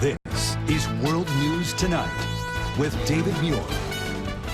This is World News Tonight with David Muir.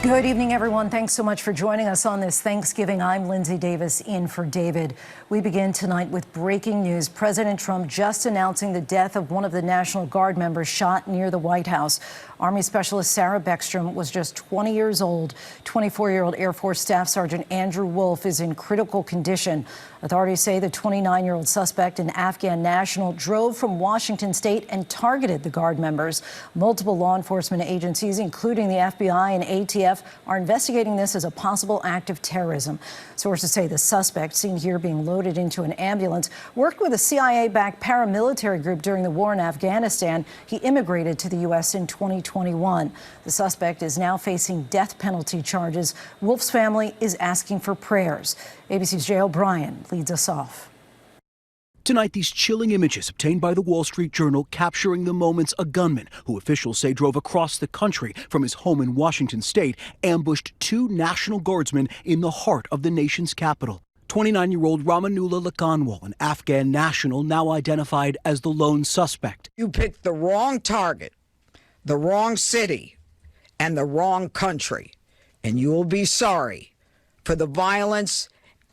Good evening, everyone. Thanks so much for joining us on this Thanksgiving. I'm Lindsay Davis in for David. We begin tonight with breaking news. President Trump just announcing the death of one of the National Guard members shot near the White House. Army Specialist Sarah Beckstrom was just 20 years old. 24-year-old Air Force Staff Sergeant Andrew Wolf is in critical condition. Authorities say the 29-year-old suspect, an Afghan national, drove from Washington state and targeted the Guard members. Multiple law enforcement agencies, including the FBI and ATF, are investigating this as a possible act of terrorism. Sources say the suspect, seen here being loaded into an ambulance, worked with a CIA-backed paramilitary group during the war in Afghanistan. He immigrated to the U.S. in 2021. The suspect is now facing death penalty charges. Wolf's family is asking for prayers. ABC's Jay O'Brien leads us off. Tonight, these chilling images obtained by the Wall Street Journal capturing the moments a gunman, who officials say drove across the country from his home in Washington state, ambushed two National Guardsmen in the heart of the nation's capital. 29-year-old Ramanullah Lakanwal, an Afghan national now identified as the lone suspect. You picked the wrong target, the wrong city, and the wrong country, and you will be sorry for the violence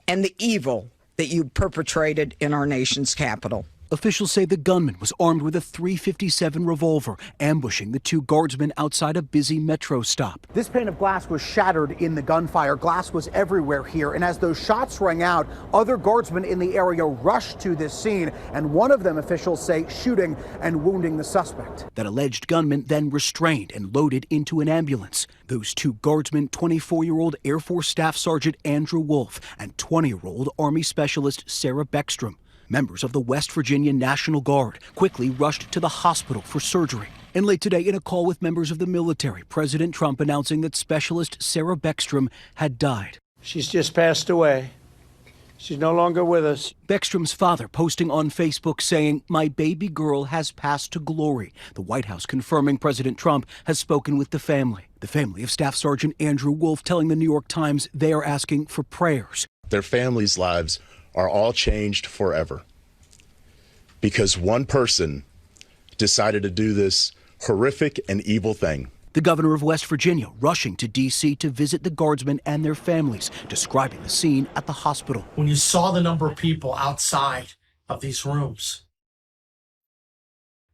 and the evil that you perpetrated in our nation's capital. Officials say the gunman was armed with a .357 revolver, ambushing the two guardsmen outside a busy metro stop. This pane of glass was shattered in the gunfire. Glass was everywhere here. And as those shots rang out, other guardsmen in the area rushed to this scene. And one of them, officials say, shooting and wounding the suspect. That alleged gunman then restrained and loaded into an ambulance. Those two guardsmen, 24-year-old Air Force Staff Sergeant Andrew Wolf and 20-year-old Army Specialist Sarah Beckstrom, members of the West Virginia National Guard, quickly rushed to the hospital for surgery. And late today, in a call with members of the military, President Trump announcing that Specialist Sarah Beckstrom had died. She's just passed away. She's no longer with us. Beckstrom's father posting on Facebook saying, "My baby girl has passed to glory." The White House confirming President Trump has spoken with the family. The family of Staff Sergeant Andrew Wolf telling the New York Times they are asking for prayers. Their families' lives are all changed forever because one person decided to do this horrific and evil thing. The governor of West Virginia rushing to D.C. to visit the guardsmen and their families, describing the scene at the hospital. When you saw the number of people outside of these rooms,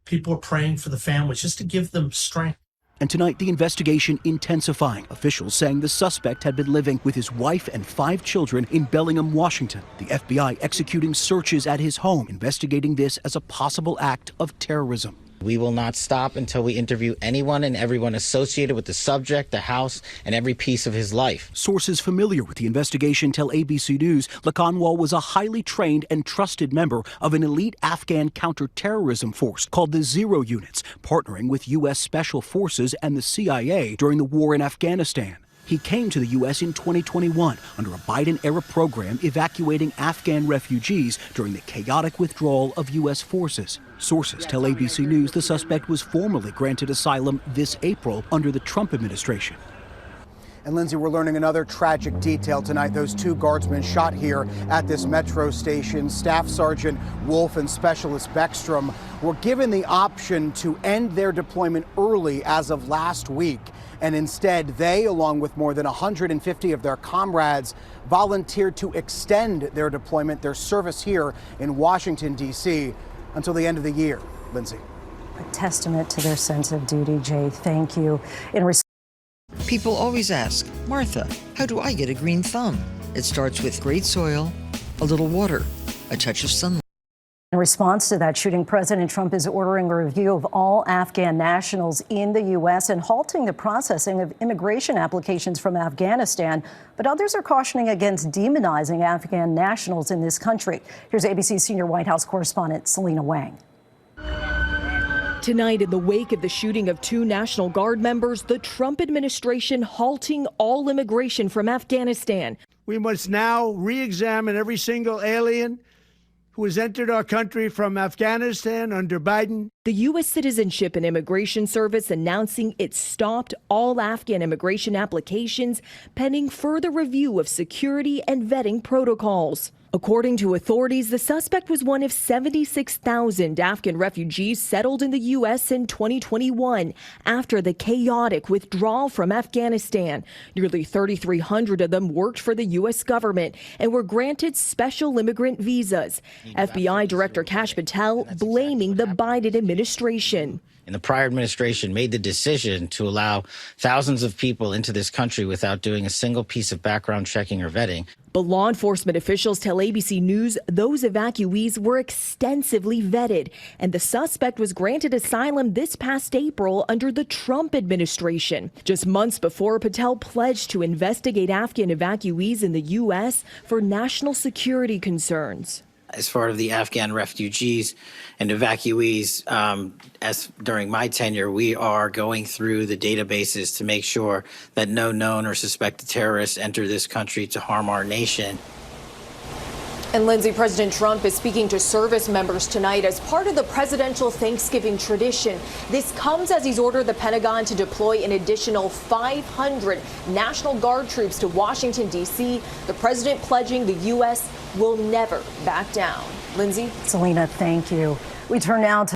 people are praying for the families just to give them strength. And tonight, the investigation intensifying. Officials saying the suspect had been living with his wife and 5 children in Bellingham, Washington. The FBI executing searches at his home, investigating this as a possible act of terrorism. We will not stop until we interview anyone and everyone associated with the subject, the house, and every piece of his life. Sources familiar with the investigation tell ABC News Lakanwal was a highly trained and trusted member of an elite Afghan counterterrorism force called the Zero Units, partnering with U.S. Special Forces and the CIA during the war in Afghanistan. He came to the U.S. in 2021 under a Biden-era program evacuating Afghan refugees during the chaotic withdrawal of U.S. forces. Sources tell ABC News the suspect was formally granted asylum this April under the Trump administration. And Lindsay, we're learning another tragic detail tonight. Those two guardsmen shot here at this metro station. Staff Sergeant Wolf and Specialist Beckstrom were given the option to end their deployment early as of last week. And instead, they, along with more than 150 of their comrades, volunteered to extend their deployment, their service here in Washington, D.C., until the end of the year. Lindsay. A testament to their sense of duty, Jay. Thank you. People always ask, Martha, how do I get a green thumb? It starts with great soil, a little water, a touch of sunlight. In response to that shooting, President Trump is ordering a review of all Afghan nationals in the U.S. and halting the processing of immigration applications from Afghanistan. But others are cautioning against demonizing Afghan nationals in this country. Here's ABC senior White House correspondent Selena Wang. Tonight, in the wake of the shooting of 2 National Guard members, the Trump administration halting all immigration from Afghanistan. We must now re-examine every single alien who has entered our country from Afghanistan under Biden. The U.S. Citizenship and Immigration Service announcing it stopped all Afghan immigration applications pending further review of security and vetting protocols. According to authorities, the suspect was one of 76,000 Afghan refugees settled in the U.S. in 2021 after the chaotic withdrawal from Afghanistan. Nearly 3,300 of them worked for the U.S. government and were granted special immigrant visas. FBI Director Kash Patel blaming the Biden administration. And the prior administration made the decision to allow thousands of people into this country without doing a single piece of background checking or vetting. But law enforcement officials tell ABC News those evacuees were extensively vetted, and the suspect was granted asylum this past April under the Trump administration. Just months before, Patel pledged to investigate Afghan evacuees in the U.S. for national security concerns. As far as the Afghan refugees and evacuees, as during my tenure, we are going through the databases to make sure that no known or suspected terrorists enter this country to harm our nation. And Lindsay, President Trump is speaking to service members tonight as part of the presidential Thanksgiving tradition. This comes as he's ordered the Pentagon to deploy an additional 500 National Guard troops to Washington, D.C., the president pledging the U.S. will never back down. Lindsay? Selena, thank you. We turn now to